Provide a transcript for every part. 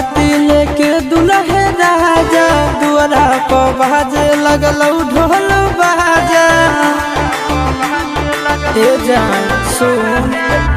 बाराती लेके दुल्हे राजा दुआरा पर बाजे लगलौ ढोल बाजा। ए जान सुन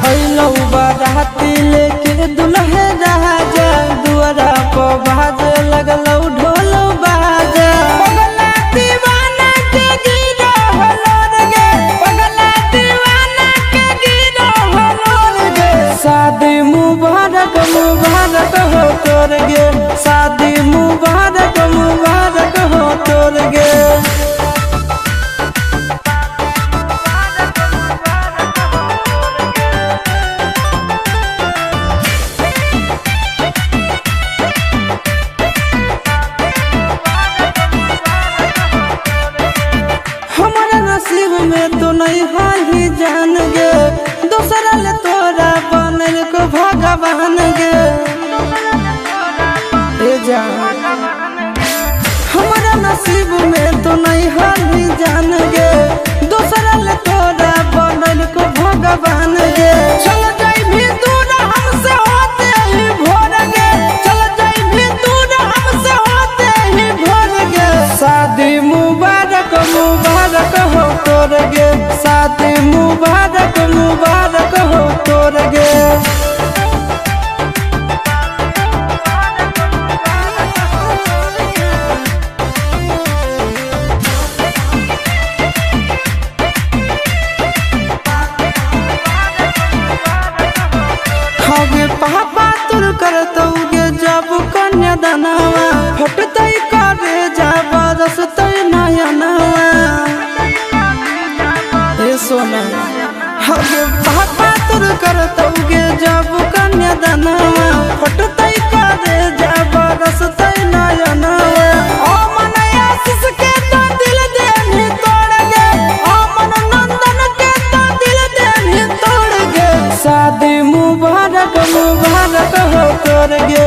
अइलौ बाराती लेके दुल्हे राजा दुआरा पर बाजे लगलौ ढोल बाजा। पगला दीवाना के गिरा हलोर गे, पगला दीवाना के गिरा हलोर गे। शादी मुबारक मुबारक हो तोर गे, शादी मुबारक मुबारक हो तोर गे। हमारा नसीब में तो नहीं हाल ही जान गे, दूसरा ले तोरा बनल को भगवान गे। ए जान हमारा नसीब में तो नहीं हाल ही जान गे, दूसरा ले तोरा बनल को भगवान गे। चल जाई भी दूर हमसे होते ही भोर गे, चल जाई भी दूर हमसे होते ही भोर गे। शादी मुबारक मुबारक हो तोर गे, शादी मुबारक मुबारक हो तोर गे। हगे पापा तुर करतौ गे जब कन्या दानवा, फटतै करे जब रसतै नयनवा। ए सोना हगे पापा तुर करतौ गे जब कन्या दानवा, फटतै करे जब रसतै नयनवा। ओ मन आशीष के तो दिल देनी तोड़ गे, ओ मन नंदन के तो दिल देनी तोड़ गे। शादी मुबारक मुबारक हो तोर गे,